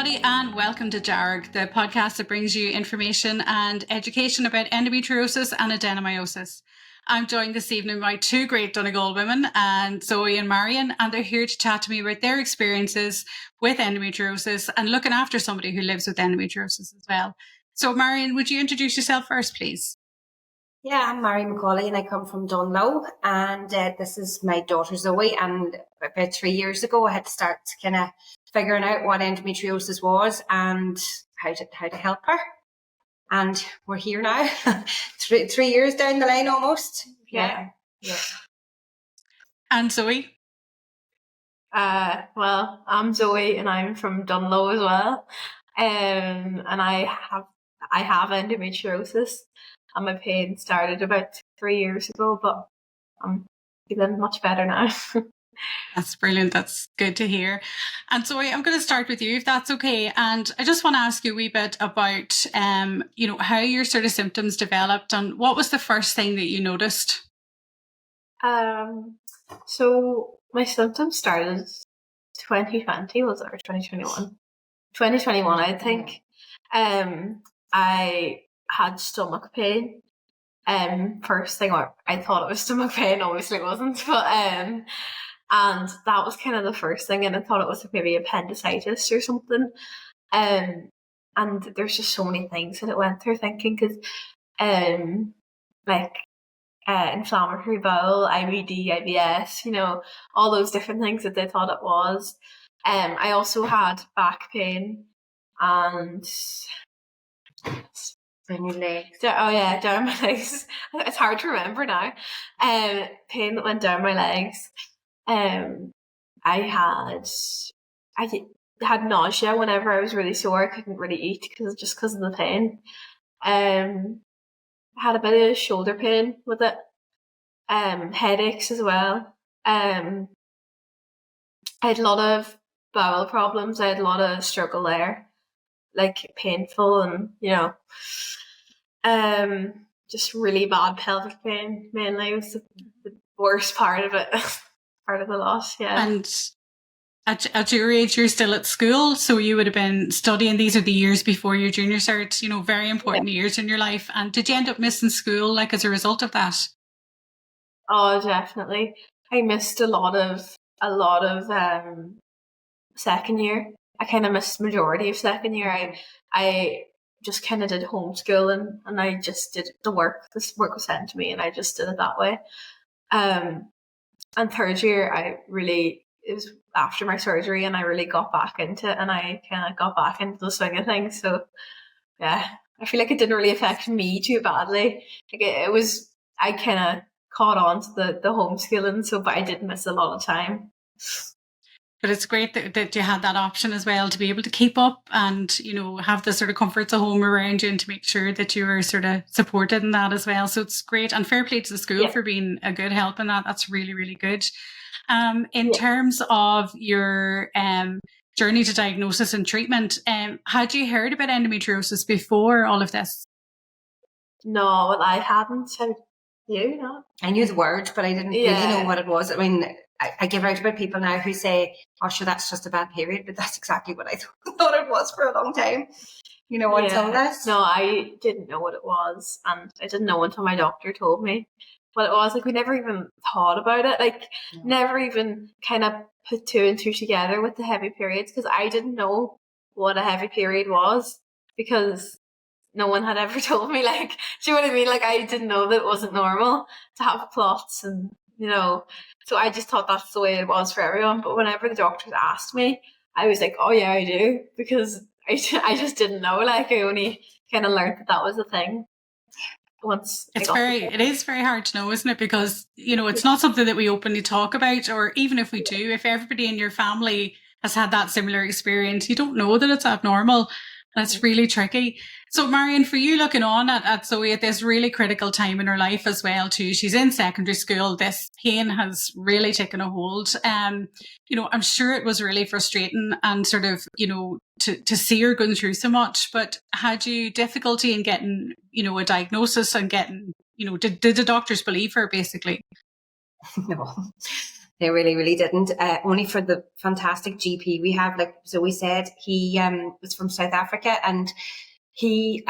everybody, and welcome to DEARG, the podcast that brings you information and education about endometriosis and adenomyosis. I'm joined this evening by two great Donegal women, and Zoe and Marion, and they're here to chat to me about their experiences with endometriosis and looking after somebody who lives with endometriosis as well. So Marion, would you introduce yourself first, please? Yeah, I'm Marion McCauley and I come from Dunlow, and this is my daughter Zoe. And about 3 years ago I had to start kind of figuring out what endometriosis was and how to help her. And we're here now, three years down the line almost. Yeah. And Zoe? Well, I'm Zoe and I'm from Dunlow as well. And I have endometriosis. And my pain started about 3 years ago, but I'm feeling much better now. That's brilliant. That's good to hear. And Zoe, I'm going to start with you, if that's okay. And I just want to ask you a wee bit about, how your sort of symptoms developed and what was the first thing that you noticed? So my symptoms started 2020, was it, or 2021? 2021, I think. I had stomach pain. First thing, I thought it was stomach pain, obviously it wasn't, but and that was kind of the first thing, and I thought it was maybe appendicitis or something. And there's just so many things that it went through thinking, because inflammatory bowel, IBD, IBS, all those different things that they thought it was. I also had back pain and Down your legs. Down my legs. It's hard to remember now. Pain that went down my legs. I had nausea whenever I was really sore. I couldn't really eat because of the pain. I had a bit of shoulder pain with it. Headaches as well. I had a lot of bowel problems. I had a lot of struggle there, like painful and just really bad pelvic pain. Mainly was the worst part of it, part of the loss. Yeah. And at your age, you're still at school, so you would have been studying. These are the years before your junior cert, very important years in your life. And did you end up missing school, as a result of that? Oh, definitely. I missed a lot of second year. I kind of missed the majority of second year. I just kind of did homeschooling, and I just did the work. This work was sent to me, and I just did it that way. And third year, it was after my surgery, and I really got back into it, and I kind of got back into the swing of things. So, yeah, I feel like it didn't really affect me too badly. I kind of caught on to the homeschooling, but I did miss a lot of time. But it's great that you had that option as well to be able to keep up and, have the sort of comforts of home around you and to make sure that you were sort of supported in that as well. So it's great. And fair play to the school for being a good help in that. That's really, really good. In terms of your journey to diagnosis and treatment, had you heard about endometriosis before all of this? No, well, I hadn't. You know? I knew the word, but I didn't really know what it was. I mean, I give out about people now who say, oh, sure, that's just a bad period, but that's exactly what I thought it was for a long time. Until this. No, I didn't know what it was, and I didn't know until my doctor told me what it was. We never even thought about it, never even kind of put two and two together with the heavy periods, because I didn't know what a heavy period was, because no one had ever told me, do you know what I mean? I didn't know that it wasn't normal to have clots and, so I just thought that's the way it was for everyone. But whenever the doctors asked me, I was like, oh yeah, I do, because I just didn't know. I only kind of learned that was a thing once. It is very hard to know, isn't it? Because, it's not something that we openly talk about, or even if we do, if everybody in your family has had that similar experience, you don't know that it's abnormal. That's really tricky. So Marion, for you looking on at Zoe at this really critical time in her life as well too, she's in secondary school, this pain has really taken a hold. I'm sure it was really frustrating and sort of, to see her going through so much, but had you difficulty in getting, a diagnosis and getting, did the doctors believe her basically? No. They really, really didn't. Only for the fantastic GP we have. Like Zoe said, he was from South Africa, and he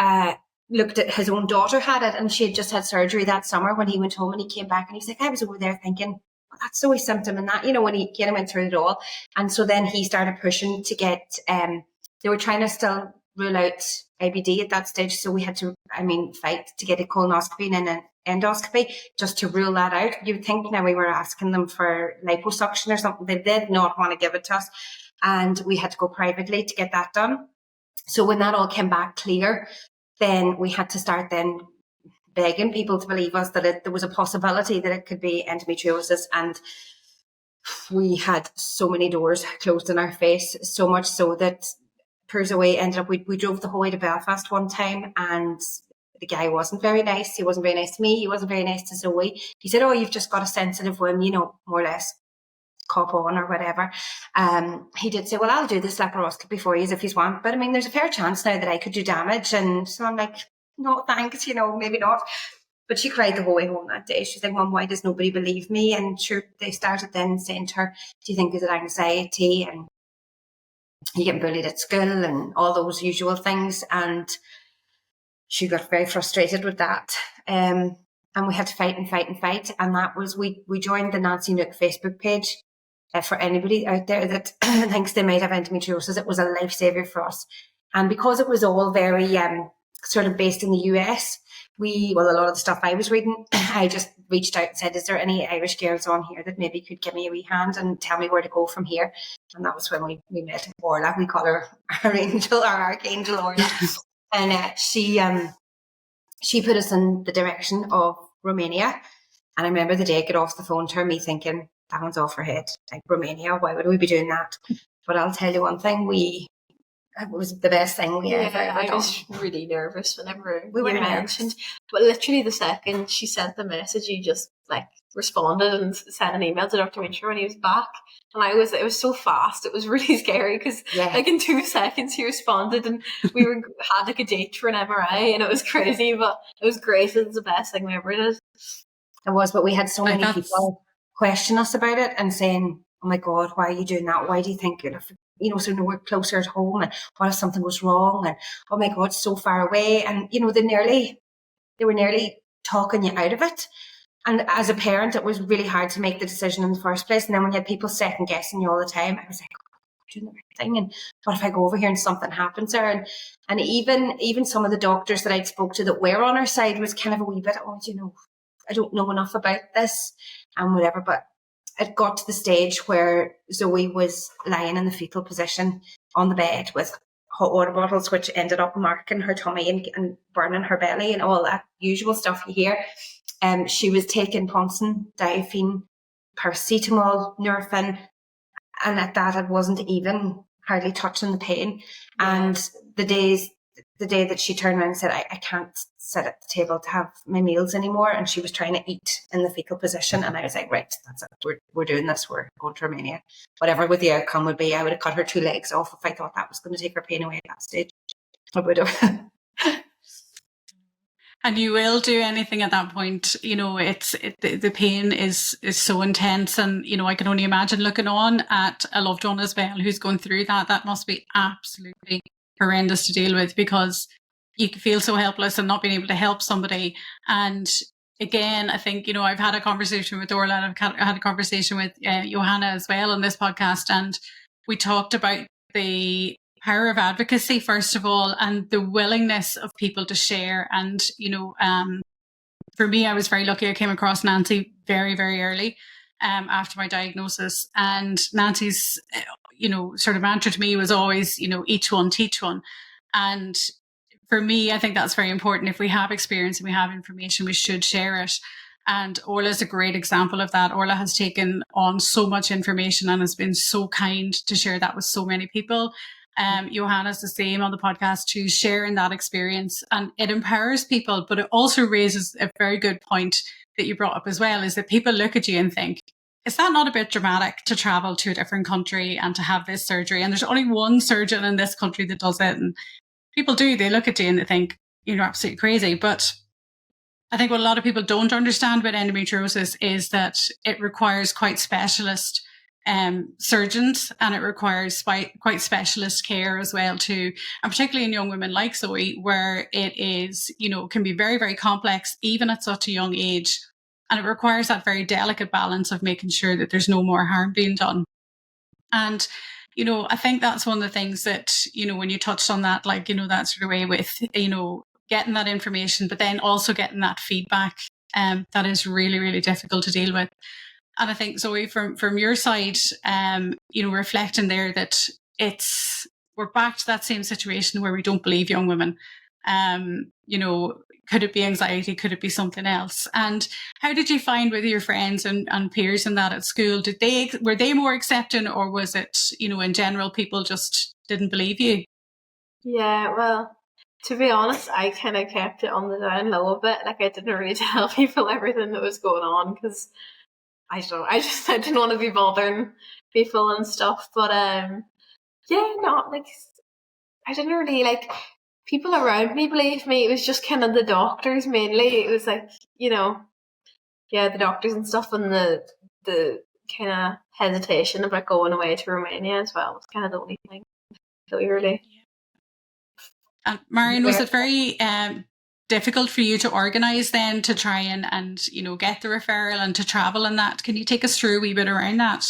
looked at his own daughter had it, and she had just had surgery that summer when he went home, and he came back and he was like, I was over there thinking, well, that's Zoe's symptom and that, when he kind of went through it all. And so then he started pushing to get, they were trying to still rule out IBD at that stage. So we had to, fight to get a colonoscopy and an endoscopy just to rule that out. You'd think now we were asking them for liposuction or something. They did not want to give it to us. And we had to go privately to get that done. So when that all came back clear, then we had to start then begging people to believe us that there was a possibility that it could be endometriosis. And we had so many doors closed in our face, so much so that poor Zoe ended up, we drove the whole way to Belfast one time, and the guy wasn't very nice. He wasn't very nice to me. He wasn't very nice to Zoe. He said, oh, you've just got a sensitive one, more or less. Cop on or whatever. He did say, well, I'll do this laparoscopy for you if you want, but there's a fair chance now that I could do damage. And so I'm like, no thanks, maybe not. But she cried the whole way home that day. She's like, Mum, why does nobody believe me? And sure, they started then saying to her, do you think is it anxiety and you get bullied at school and all those usual things? And she got very frustrated with that. And we had to fight and fight and fight. And that was, we joined the Nancy Nook Facebook page. For anybody out there that thinks they might have endometriosis, it was a lifesaver for us. And because it was all very sort of based in the US, a lot of the stuff I was reading, I just reached out and said, is there any Irish girls on here that maybe could give me a wee hand and tell me where to go from here? And that was when we met Orla. We call her our angel, our archangel Orla. And she put us in the direction of Romania. And I remember the day I got off the phone to her, me thinking, that one's off her head. Like, Romania, why would we be doing that? But I'll tell you one thing, it was the best thing we ever done. I was really nervous whenever we were mentioned. But literally the second she sent the message, you just responded and sent an email to Dr. Mincher when he was back. And it was so fast. It was really scary because in 2 seconds he responded, and we had a date for an MRI, and it was crazy, but it was great. It was the best thing we ever did. It was, but we had so many people question us about it and saying, oh my God, why are you doing that? Why do you think so we're closer at home, and what if something goes wrong, and oh my God, so far away. And they were nearly talking you out of it. And as a parent, it was really hard to make the decision in the first place. And then when you had people second guessing you all the time, I was like, oh, I'm doing the right thing. And what if I go over here and something happens there? And even some of the doctors that I'd spoke to that were on our side was kind of a wee bit, I don't know enough about this and whatever. But it got to the stage where Zoe was lying in the fetal position on the bed with hot water bottles, which ended up marking her tummy and burning her belly and all that usual stuff you hear. She was taking Ponson, diaphene, paracetamol, Nurofen, and at that it wasn't even hardly touching the pain. Yeah. And the day that she turned around and said, I can't sit at the table to have my meals anymore, and she was trying to eat in the fetal position, and I was like, right, that's it, we're doing this, we're going to Romania. Whatever the outcome would be, I would have cut her 2 legs off if I thought that was going to take her pain away at that stage. I would have. And you will do anything at that point. The pain is so intense, and I can only imagine looking on at a loved one as well who's going through that. That must be absolutely horrendous to deal with, because you can feel so helpless and not being able to help somebody. And again, I think I've had a conversation with Orla, and I've had a conversation with Johanna as well on this podcast, and we talked about the power of advocacy, first of all, and the willingness of people to share. And, for me, I was very lucky. I came across Nancy very, very early after my diagnosis. And Nancy's, sort of mantra to me was always, each one, teach one. And for me, I think that's very important. If we have experience and we have information, we should share it. And Orla is a great example of that. Orla has taken on so much information and has been so kind to share that with so many people. Johanna's the same on the podcast too, sharing that experience, and it empowers people. But it also raises a very good point that you brought up as well, is that people look at you and think, is that not a bit dramatic to travel to a different country and to have this surgery? And there's only one surgeon in this country that does it. And people they look at you and they think, you're absolutely crazy. But I think what a lot of people don't understand about endometriosis is that it requires quite specialist surgeons, and it requires quite specialist care as well too, and particularly in young women like Zoe, where it is, can be very, very complex even at such a young age, and it requires that very delicate balance of making sure that there's no more harm being done. And I think that's one of the things that, when you touched on that, like, that sort of way with, getting that information, but then also getting that feedback, that is really, really difficult to deal with. And I think, Zoe, from your side, reflecting there that we're back to that same situation where we don't believe young women. Could it be anxiety? Could it be something else? And how did you find with your friends and peers and that at school? Were they more accepting, or was it, in general, people just didn't believe you? Yeah, well, to be honest, I kind of kept it on the down low a bit. Like, I didn't really tell people everything that was going on because I don't know, I didn't want to be bothering people and stuff. But yeah, not like, I didn't really, like, people around me believed me. It was just kind of the doctors mainly. It was like, the doctors and stuff, and the kind of hesitation about going away to Romania as well was kind of the only thing that we really. Marion, was it very difficult for you to organise then to try and get the referral and to travel and that? Can you take us through a wee bit around that?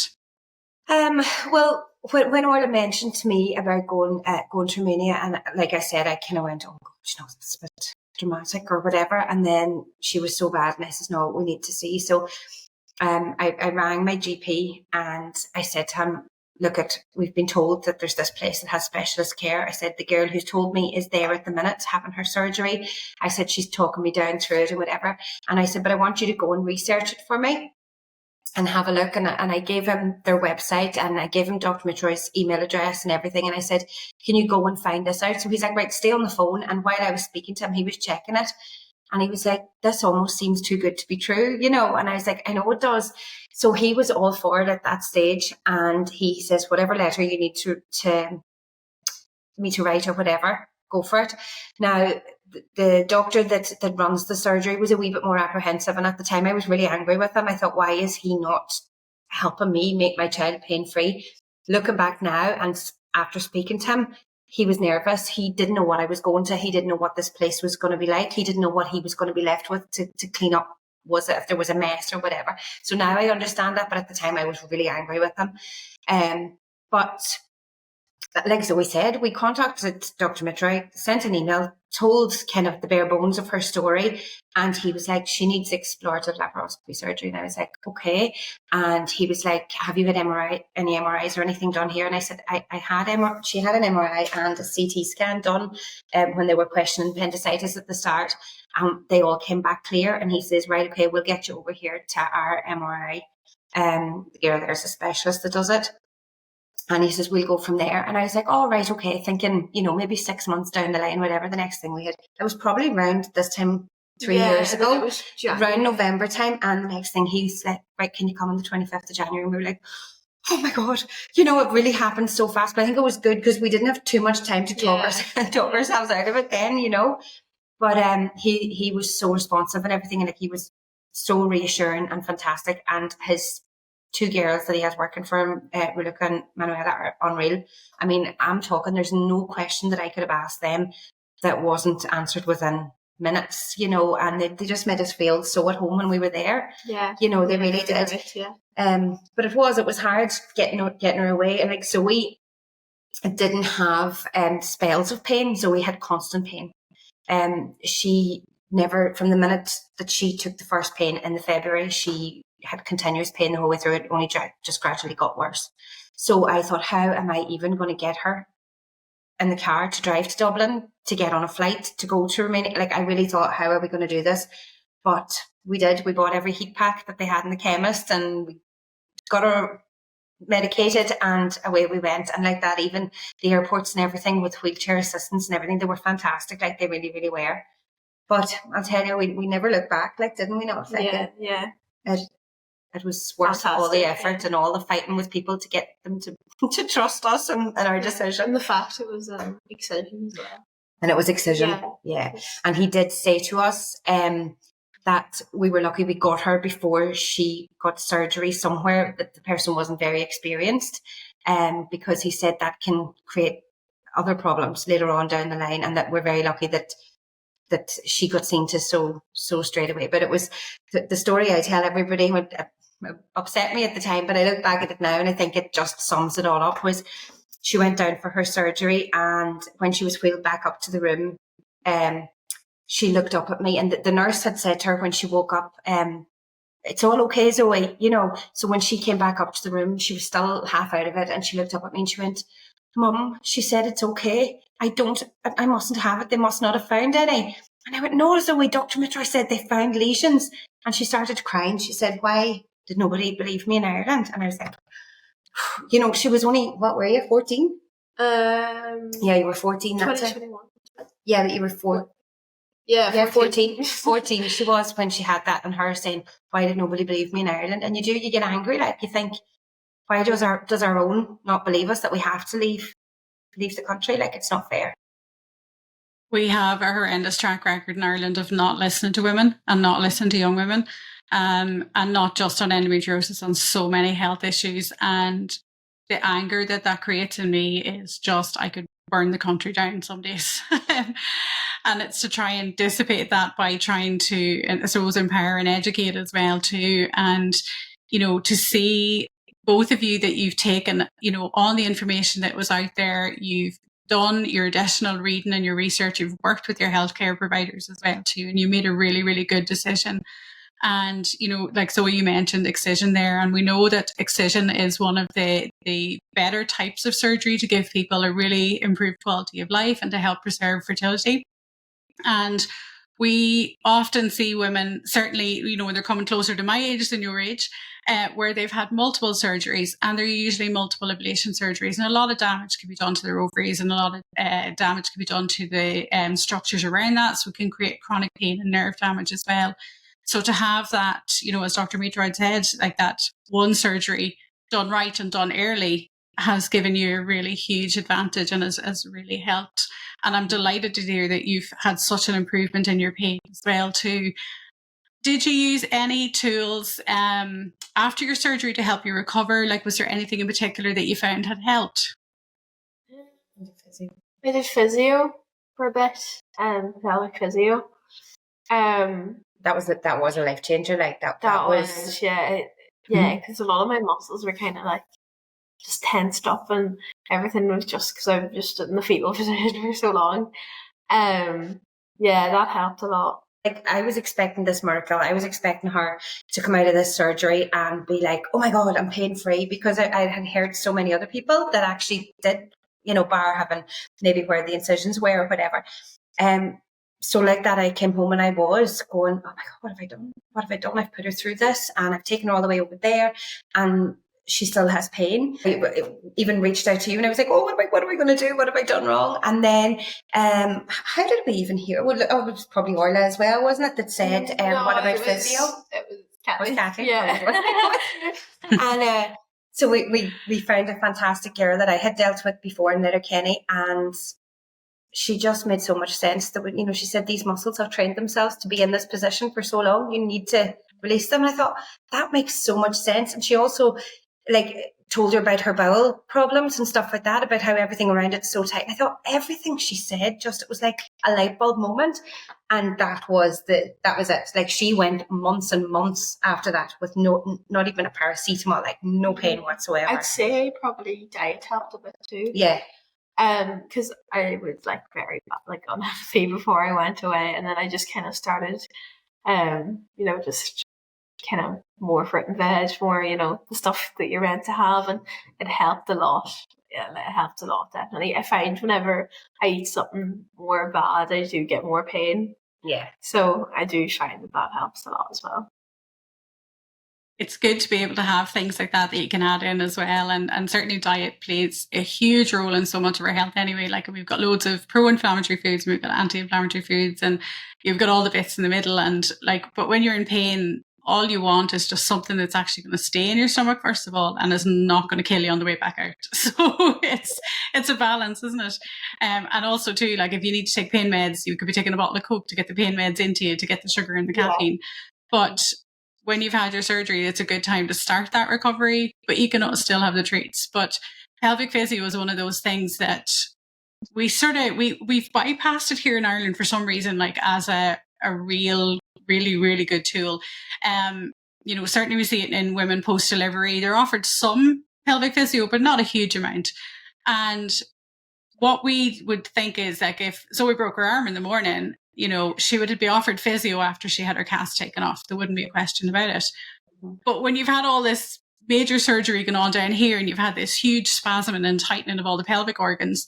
Well, when Orla mentioned to me about going to Romania, and like I said, I kind of went, oh gosh, it's a bit dramatic or whatever. And then she was so bad, and I said, no, we need to see. So I rang my GP and I said to him, look, we've been told that there's this place that has specialist care. I said, the girl who's told me is there at the minute having her surgery. I said, she's talking me down through it and whatever. And I said, but I want you to go and research it for me and have a look. And I gave him their website, and I gave him Dr. Mitroy's email address and everything. And I said, can you go and find this out? So he's like, right, stay on the phone. And while I was speaking to him, he was checking it. And he was like, this almost seems too good to be true, And I was like, I know it does. So he was all for it at that stage. And he says, whatever letter you need to me to write or whatever, go for it. Now, the doctor that runs the surgery was a wee bit more apprehensive. And at the time I was really angry with him. I thought, why is he not helping me make my child pain-free? Looking back now, and after speaking to him, he was nervous. He didn't know what I was going to. He didn't know what this place was going to be like. He didn't know what he was going to be left with to clean up. Was it if there was a mess or whatever? So now I understand that, but at the time I was really angry with him. But like Zoe said, we contacted Dr. Mitroy, sent an email, told kind of the bare bones of her story, and he was like, she needs explorative laparoscopy surgery. And I was like, okay. And he was like, have you had any MRIs or anything done here? And I said, she had an MRI and a CT scan done when they were questioning appendicitis at the start. They all came back clear. And he says, right, okay, we'll get you over here to our MRI. There's a specialist that does it. And he says, we'll go from there. And I was like, oh, right, okay, thinking, maybe 6 months down the line, whatever. The next thing we had, it was probably around this time 3 years ago, around November time. And the next thing he's like, right, can you come on the 25th of January? And we were like, oh my God, it really happened so fast. But I think it was good because we didn't have too much time to talk ourselves out of it then, But he was so responsive and everything. And like, he was so reassuring and fantastic. And his 2 girls that he has working for him, Rebecca and Manuela, are unreal. I mean, I'm talking, there's no question that I could have asked them that wasn't answered within minutes, and they just made us feel so at home when we were there. Yeah. They really did. But it was hard getting her away. And like Zoe didn't have spells of pain. Zoe had constant pain. She never, from the minute that she took the first pain in the February, she had continuous pain the whole way through. It only just gradually got worse. So I thought, how am I even going to get her in the car to drive to Dublin, to get on a flight, to go to Romania? Like, I really thought, how are we going to do this? But we did. We bought every heat pack that they had in the chemist, and we got her medicated, and away we went. And like that, even the airports and everything with wheelchair assistance and everything, they were fantastic. Like, they really, really were. But I'll tell you, we never looked back, like, didn't we not? Like, it was worth all the effort and all the fighting with people to get them to trust us and our decision. And the fact it was excision as well. And it was excision, yeah. And he did say to us, that we were lucky we got her before she got surgery somewhere that the person wasn't very experienced, because he said that can create other problems later on down the line, and that we're very lucky that she got seen to so straight away. But it was the story I tell everybody would upset me at the time, but I look back at it now and I think it just sums it all up. Was she went down for her surgery, and when she was wheeled back up to the room, she looked up at me, and the nurse had said to her when she woke up, it's all okay, Zoe, you know. So when she came back up to the room, she was still half out of it, and she looked up at me and she went, Mum, she said it's okay. I mustn't have it. They must not have found any. And I went, no, Zoe, Dr. Mitra said they found lesions. And she started crying. She said, why did nobody believe me in Ireland? And I was like, you know, she was only, what were you, 14? Yeah, you were 14 that time. 2021. Yeah, but you were 4. Yeah, 14. 14 she was when she had that, and her saying, why did nobody believe me in Ireland? And you get angry, like you think, why does our own not believe us that we have to leave the country? Like, it's not fair. We have a horrendous track record in Ireland of not listening to women and not listening to young women, and not just on endometriosis, on so many health issues. And the anger that creates in me is just, I could burn the country down some days. And it's to try and dissipate that by trying to, I suppose, empower and educate as well too. And, you know, to see both of you that you've taken, you know, all the information that was out there, you've done your additional reading and your research, you've worked with your healthcare providers as well too, and you made a really, really good decision. And, you know, like Zoe, you mentioned excision there, and we know that excision is one of the better types of surgery to give people a really improved quality of life and to help preserve fertility. And we often see women, certainly, you know, when they're coming closer to my age than your age, where they've had multiple surgeries, and they're usually multiple ablation surgeries, and a lot of damage can be done to their ovaries, and a lot of damage can be done to the structures around that, so it can create chronic pain and nerve damage as well. So to have that, you know, as Dr. Mitra said, like that one surgery done right and done early has given you a really huge advantage and has really helped. And I'm delighted to hear that you've had such an improvement in your pain as well too. Did you use any tools after your surgery to help you recover? Like, was there anything in particular that you found had helped? I did physio for a bit, pelvic physio. That was a life changer. Like that was because a lot of my muscles were kind of like just tensed up, and everything was just because I've just stood in the fetal position for so long. That helped a lot. Like, I was expecting this miracle. I was expecting her to come out of this surgery and be like, oh my God, I'm pain free, because I had heard so many other people that actually did, you know, bar having maybe where the incisions were or whatever. So like that, I came home and I was going, oh my God, what have I done? What have I done? I've put her through this, and I've taken her all the way over there, and she still has pain. I even reached out to you and I was like, oh, what am I going to do? What have I done wrong? And then, how did we even hear? Well, it was probably Orla as well, wasn't it? That said, what about physio? It was Kathy. Kathy. Yeah. And so we found a fantastic girl that I had dealt with before in Letterkenny, and she just made so much sense that, you know, she said these muscles have trained themselves to be in this position for so long. You need to release them. And I thought that makes so much sense. And she also told her about her bowel problems and stuff like that, about how everything around it's so tight. And I thought everything she said, it was like a light bulb moment. And that was it. Like, she went months and months after that with not even a paracetamol, like no pain whatsoever. I'd say probably diet helped a bit too. Yeah. Because I was like very like unhealthy before I went away, and then I just kind of started, just kind of more fruit and veg, more, you know, the stuff that you're meant to have, and it helped a lot. Yeah, it helped a lot, definitely. I find whenever I eat something more bad, I do get more pain. Yeah. So I do find that helps a lot as well. It's good to be able to have things like that you can add in as well. And certainly diet plays a huge role in so much of our health anyway. Like, we've got loads of pro-inflammatory foods, and we've got anti-inflammatory foods, and you've got all the bits in the middle. And but when you're in pain, all you want is just something that's actually going to stay in your stomach, first of all, and is not going to kill you on the way back out. So it's a balance, isn't it? And also too, like if you need to take pain meds, you could be taking a bottle of Coke to get the pain meds into you, to get the sugar and the caffeine. But when you've had your surgery, it's a good time to start that recovery, but you can still have the treats. But pelvic physio is one of those things that we've bypassed it here in Ireland for some reason, like as a real, really, really good tool. Certainly we see it in women post-delivery. They're offered some pelvic physio, but not a huge amount. And what we would think is, like, if Zoe broke her arm in the morning, she would be offered physio after she had her cast taken off. There wouldn't be a question about it. But when you've had all this major surgery going on down here and you've had this huge spasm and tightening of all the pelvic organs,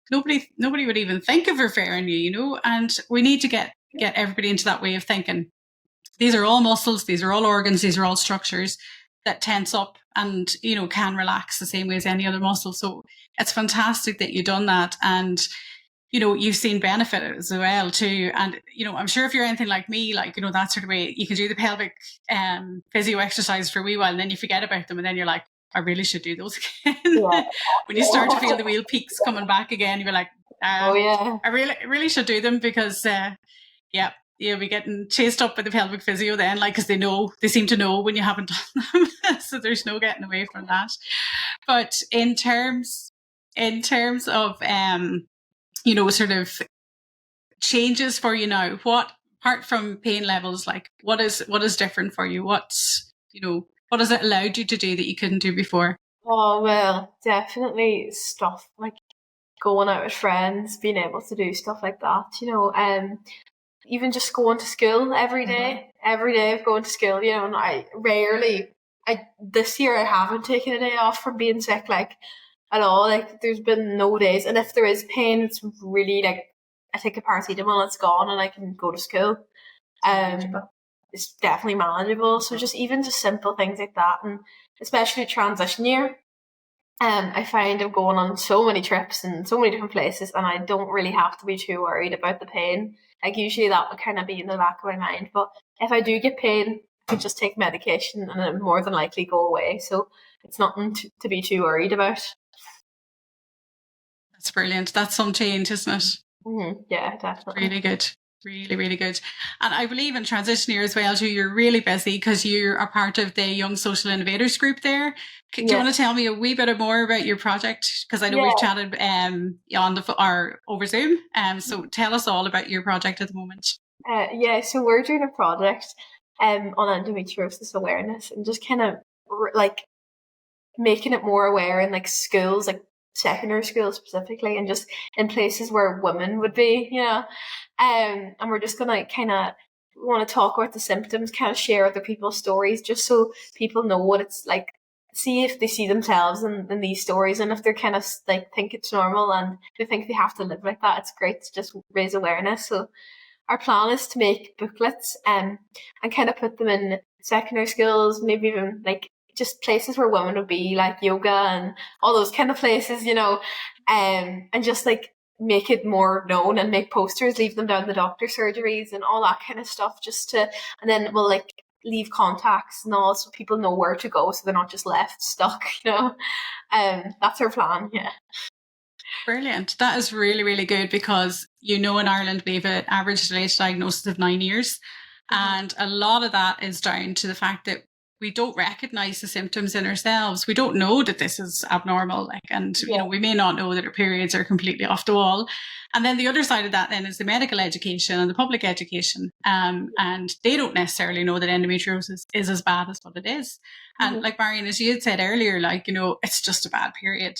nobody would even think of referring you, and we need to get everybody into that way of thinking. These are all muscles, these are all organs, these are all structures that tense up and, can relax the same way as any other muscle. So it's fantastic that you've done that. And, you've seen benefit as well too. And, I'm sure if you're anything like me, like, that sort of way, you can do the pelvic physio exercise for a wee while and then you forget about them. And then you're like, I really should do those again. Yeah. When you start to feel the wheel peaks coming back again, you're like, I really should do them because, you'll be getting chased up by the pelvic physio then, like, because they seem to know when you haven't done them. So there's no getting away from that. But in terms of, sort of changes for you now, what, apart from pain levels, like what is different for you? What has it allowed you to do that you couldn't do before? Oh, well, definitely stuff like going out with friends, being able to do stuff like that, even just going to school every day of going to school, and this year I haven't taken a day off from being sick, like, at all. Like, there's been no days, and if there is pain, it's really like, I take a paracetamol, it's gone, and I can go to school. It's definitely manageable. So just simple things like that, and especially transition year, I find I'm going on so many trips and so many different places, and I don't really have to be too worried about the pain. Like, usually that would kind of be in the back of my mind, but if I do get pain, I just take medication and it'll more than likely go away. So it's nothing to be too worried about. That's brilliant. That's some change, isn't it? Mm-hmm. Yeah, definitely. Really good. Really, really good. And I believe in transition year as well too, you're really busy because you're a part of the Young Social Innovators group there. Do you want to tell me a wee bit more about your project? Because I know we've chatted over Zoom. So tell us all about your project at the moment. So we're doing a project on endometriosis awareness and just kind of like making it more aware in like schools, like secondary schools specifically, and just in places where women would be, and we're just gonna we want to talk about the symptoms, kind of share other people's stories, just so people know what it's like, see if they see themselves in these stories, and if they're kind of like think it's normal and they think they have to live like that, it's great to just raise awareness. So our plan is to make booklets and kind of put them in secondary schools, maybe even like just places where women would be, like yoga and all those kind of places, and just like make it more known and make posters, leave them down the doctor surgeries and all that kind of stuff, and then we'll like leave contacts and all, so people know where to go, so they're not just left stuck, that's our plan. Brilliant. That is really, really good, because in Ireland we have an average age diagnosis of 9 years, and a lot of that is down to the fact that we don't recognize the symptoms in ourselves. We don't know that this is abnormal, we may not know that our periods are completely off the wall. And then the other side of that then is the medical education and the public education. And they don't necessarily know that endometriosis is as bad as what it is. And like Marion, as you had said earlier, it's just a bad period.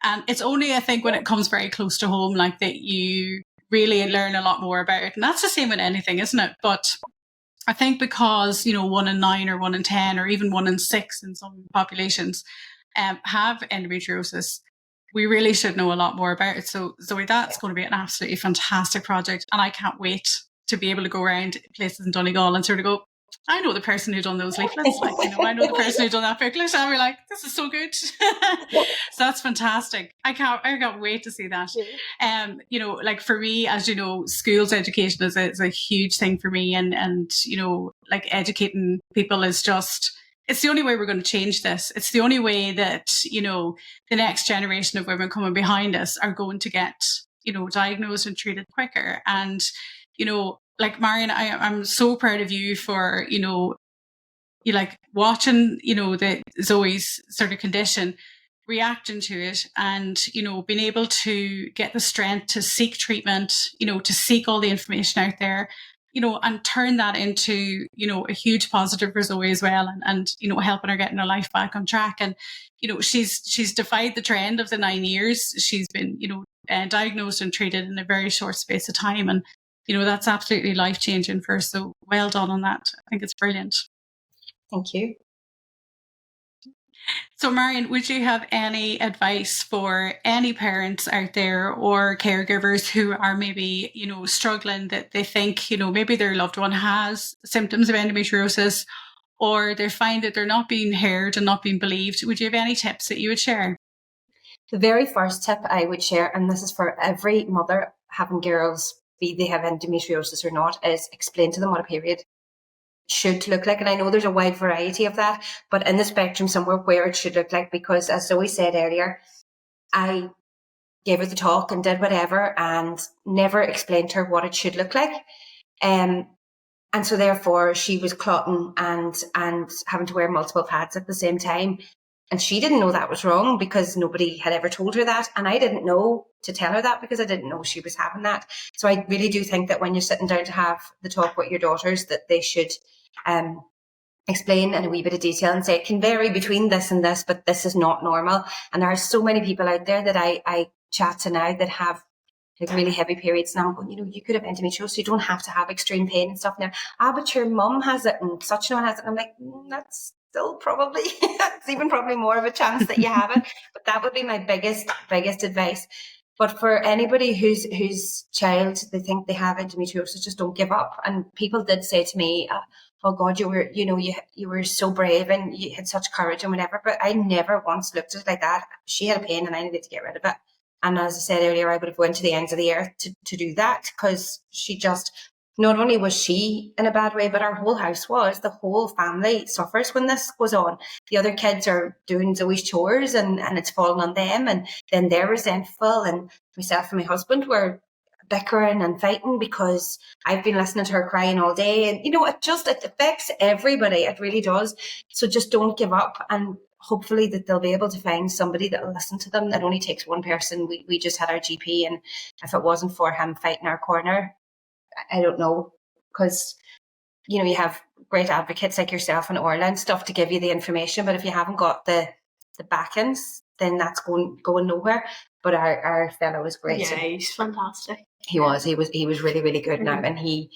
And it's only, I think, when it comes very close to home, like, that you really learn a lot more about it. And that's the same with anything, isn't it? But I think because, 1 in 9 or 1 in 10 or even 1 in 6 in some populations have endometriosis, we really should know a lot more about it. So Zoe, that's going to be an absolutely fantastic project. And I can't wait to be able to go around places in Donegal and sort of go, I know the person who done those leaflets. Like, I know the person who done that booklet. I'll be like, this is so good. So that's fantastic. I can't wait to see that. Like for me, as you know, schools education is a huge thing for me, and like educating people is just, it's the only way we're going to change this. It's the only way that, the next generation of women coming behind us are going to get, diagnosed and treated quicker. And, like Marion, I'm so proud of you for, you like watching, the Zoe's sort of condition, reacting to it, and, being able to get the strength to seek treatment, to seek all the information out there, and turn that into, a huge positive for Zoe as well, and helping her getting her life back on track. And, she's defied the trend of the 9 years. She's been, diagnosed and treated in a very short space of time. And, that's absolutely life-changing for her. So well done on that. I think it's brilliant. Thank you. So Marion, would you have any advice for any parents out there or caregivers who are maybe, struggling, that they think, maybe their loved one has symptoms of endometriosis, or they find that they're not being heard and not being believed? Would you have any tips that you would share? The very first tip I would share, and this is for every mother having girls, be they have endometriosis or not, is explain to them what a period should look like. And I know there's a wide variety of that, but in the spectrum somewhere where it should look like, because as Zoe said earlier, I gave her the talk and did whatever and never explained to her what it should look like. And so therefore she was clotting and having to wear multiple pads at the same time. And she didn't know that was wrong because nobody had ever told her that. And I didn't know to tell her that because I didn't know she was having that. So I really do think that when you're sitting down to have the talk with your daughters, that they should explain in a wee bit of detail and say it can vary between this and this, but this is not normal. And there are so many people out there that I chat to now that have like really heavy periods. And I'm going, you could have endometriosis, you don't have to have extreme pain and stuff now. But your mum has it and such and one has it. And I'm like, that's still probably, it's even probably more of a chance that you have it. But that would be my biggest advice. But for anybody whose child, they think they have endometriosis, just don't give up. And people did say to me, oh God, you were so brave and you had such courage and whatever. But I never once looked at it like that. She had a pain and I needed to get rid of it. And as I said earlier, I would have went to the ends of the earth to do that, because she just, not only was she in a bad way, but our whole house was. The whole family suffers when this goes on. The other kids are doing Zoe's chores and it's falling on them, and then they're resentful, and myself and my husband were bickering and fighting because I've been listening to her crying all day. And, it affects everybody. It really does. So just don't give up, and hopefully that they'll be able to find somebody that will listen to them. It only takes one person. We just had our GP, and if it wasn't for him fighting our corner, I don't know, because, you have great advocates like yourself and Orla and stuff to give you the information. But if you haven't got the backings, then that's going nowhere. But our fellow was great. Yeah, he's fantastic. He was really, really good now. And he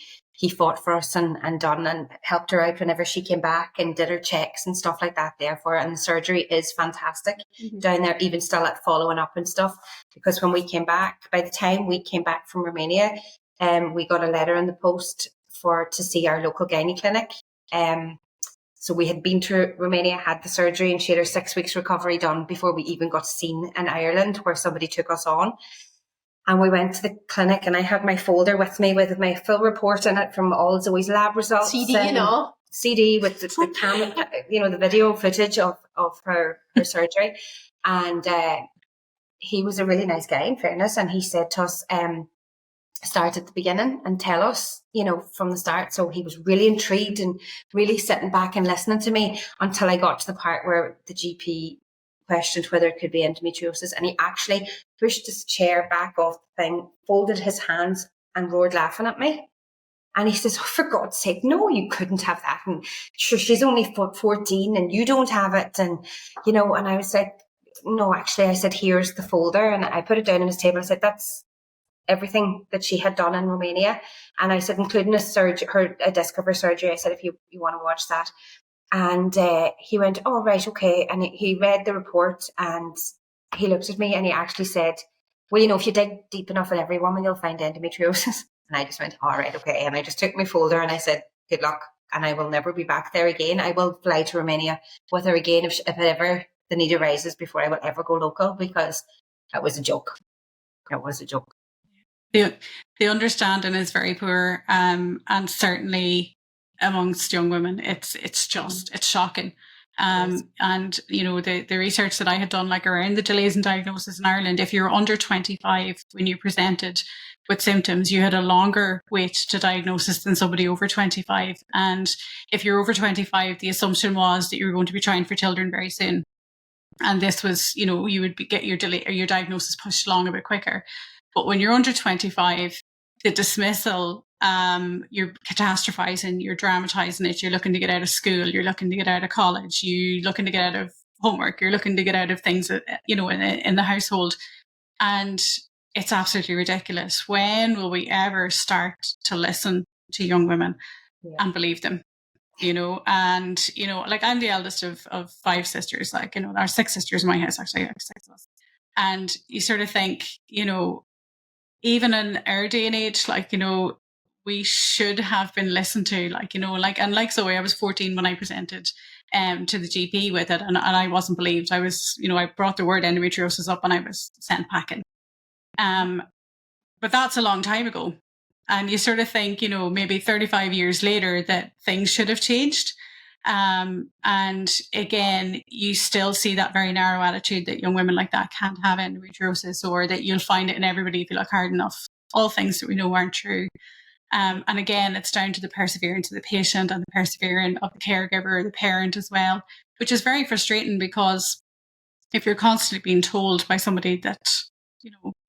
fought for us and done and helped her out whenever she came back and did her checks and stuff like that there for her. And the surgery is fantastic down there, even still at following up and stuff. Because when we came back, by the time we came back from Romania, we got a letter in the post to see our local gynae clinic. So we had been to Romania, had the surgery, and she had her 6 weeks recovery done before we even got seen in Ireland, where somebody took us on. And we went to the clinic, and I had my folder with me with my full report in it from all Zoe's lab results. CD with the camera, the video footage of her surgery. And he was a really nice guy, in fairness, and he said to us, start at the beginning and tell us, from the start. So he was really intrigued and really sitting back and listening to me until I got to the part where the GP questioned whether it could be endometriosis. And he actually pushed his chair back off the thing, folded his hands and roared laughing at me. And he says, oh, for God's sake, no, you couldn't have that. And sure, she's only 14 and you don't have it. And, and I was like, no, actually, I said, here's the folder. And I put it down on his table. I said, that's everything that she had done in Romania. And I said, including a disc of her surgery. I said, if you want to watch that. And he went, oh, right, okay. And he read the report and he looked at me and he actually said, well, if you dig deep enough in every woman, you'll find endometriosis. And I just went, all right, okay. And I just took my folder and I said, good luck. and I will never be back there again. I will fly to Romania with her again if ever the need arises before I will ever go local, because it was a joke. It was a joke. The understanding is very poor, and certainly amongst young women, it's shocking. And the research that I had done, like around the delays in diagnosis in Ireland, if you're under 25 when you presented with symptoms, you had a longer wait to diagnosis than somebody over 25. And if you're over 25, the assumption was that you were going to be trying for children very soon. And this was, you would get your delay or your diagnosis pushed along a bit quicker. But when you're under 25, the dismissal, you're catastrophizing, you're dramatizing it, you're looking to get out of school, you're looking to get out of college, you're looking to get out of homework, you're looking to get out of things, in the household. And it's absolutely ridiculous. When will we ever start to listen to young women and believe them? Like I'm the eldest of 5 sisters, like, there are 6 sisters in my house, actually, 6 of us. And you sort of think, even in our day and age, like, we should have been listened to, like Zoe, I was 14 when I presented to the GP with it, and I wasn't believed. I was, I brought the word endometriosis up and I was sent packing. But that's a long time ago. And you sort of think, maybe 35 years later that things should have changed. And again, you still see that very narrow attitude that young women like that can't have endometriosis, or that you'll find it in everybody if you look hard enough. All things that we know aren't true. And again, it's down to the perseverance of the patient and the perseverance of the caregiver, the parent as well, which is very frustrating, because if you're constantly being told by somebody that,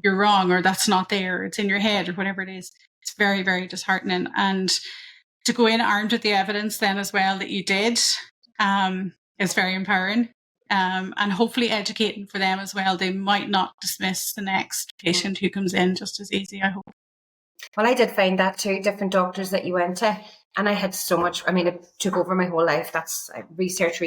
you're wrong, or that's not there, or it's in your head, or whatever it is, it's very, very disheartening. And to go in armed with the evidence then as well that you did is very empowering, and hopefully educating for them as well. They might not dismiss the next patient who comes in just as easy, I hope. Well, I did find that too, different doctors that you went to. And I had so much, it took over my whole life. That's research.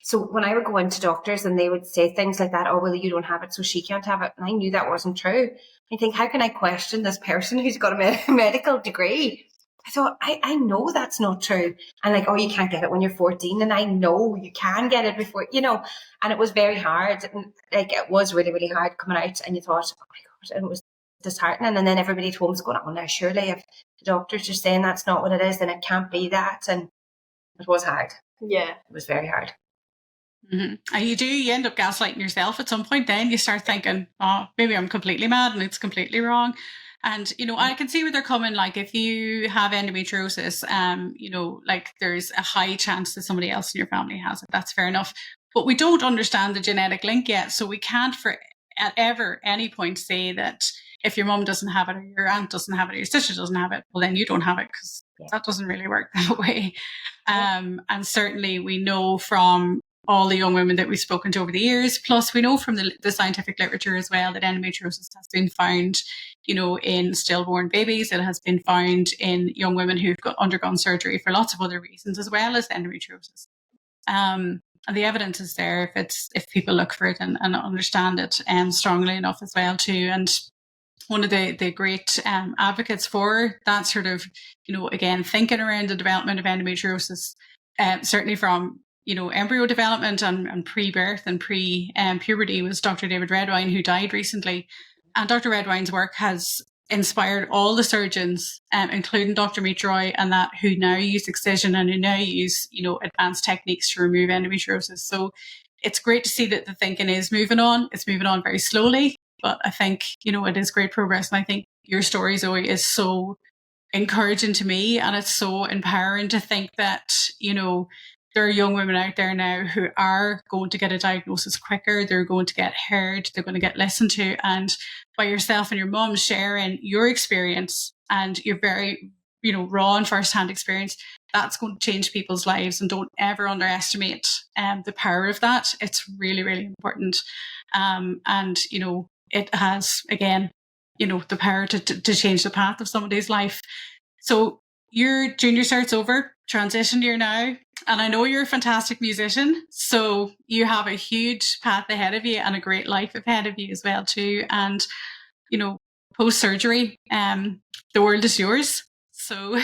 So when I would go into doctors and they would say things like that, oh, well, you don't have it, so she can't have it. And I knew that wasn't true. I think, how can I question this person who's got a medical degree? I thought, I know that's not true. And like, oh, you can't get it when you're 14. And I know you can get it before, and it was very hard. And like, it was really, really hard coming out. And you thought, oh my God, and it was disheartening. And then everybody at home was going, oh, now surely if the doctors are saying that's not what it is, then it can't be that. And it was hard. Yeah. It was very hard. Mm-hmm. And you end up gaslighting yourself at some point. Then you start thinking, oh, maybe I'm completely mad and it's completely wrong. And, I can see where they're coming. Like, if you have endometriosis, like there's a high chance that somebody else in your family has it. That's fair enough. But we don't understand the genetic link yet. So we can't at any point say that if your mum doesn't have it, or your aunt doesn't have it, or your sister doesn't have it, well, then you don't have it, because that doesn't really work that way. And certainly we know from all the young women that we've spoken to over the years, plus we know from the scientific literature as well, that endometriosis has been found, in stillborn babies. It has been found in young women who've undergone surgery for lots of other reasons, as well as endometriosis. And the evidence is there if people look for it and understand it strongly enough as well too. And one of the great advocates for that sort of, again, thinking around the development of endometriosis, certainly from, embryo development and pre-birth and pre-puberty, was Dr. David Redwine, who died recently. And Dr. Redwine's work has inspired all the surgeons, including Dr. Metroy, and that who now use excision and who now use, advanced techniques to remove endometriosis. So it's great to see that the thinking is moving on. It's moving on very slowly, but I think, it is great progress. And I think your story, Zoe, is so encouraging to me, and it's so empowering to think that, there are young women out there now who are going to get a diagnosis quicker. They're going to get heard. They're going to get listened to. And by yourself and your mum sharing your experience and your very, raw and firsthand experience, that's going to change people's lives. And don't ever underestimate the power of that. It's really, really important. And, it has, again, the power to change the path of somebody's life. So your junior cert's over, transition year now. And I know you're a fantastic musician, so you have a huge path ahead of you and a great life ahead of you as well too. And, post-surgery, the world is yours. So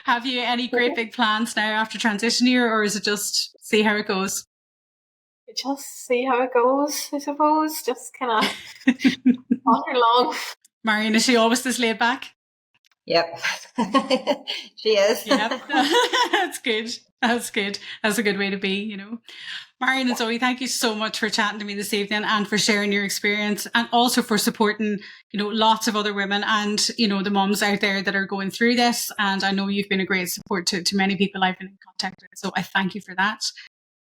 have you any great big plans now after transition year, or is it just see how it goes? Just see how it goes, I suppose. Just kind of wander along. Marion, is she always this laid back? Yep. She is. Yep. That's good. That's good. That's a good way to be, you know. Marion and Zoe, thank you so much for chatting to me this evening and for sharing your experience, and also for supporting, you know, lots of other women and, you know, the mums out there that are going through this. And I know you've been a great support to many people I've been in contact with. So I thank you for that.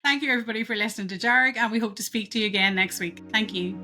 Thank you everybody for listening to DEARG, and we hope to speak to you again next week. Thank you.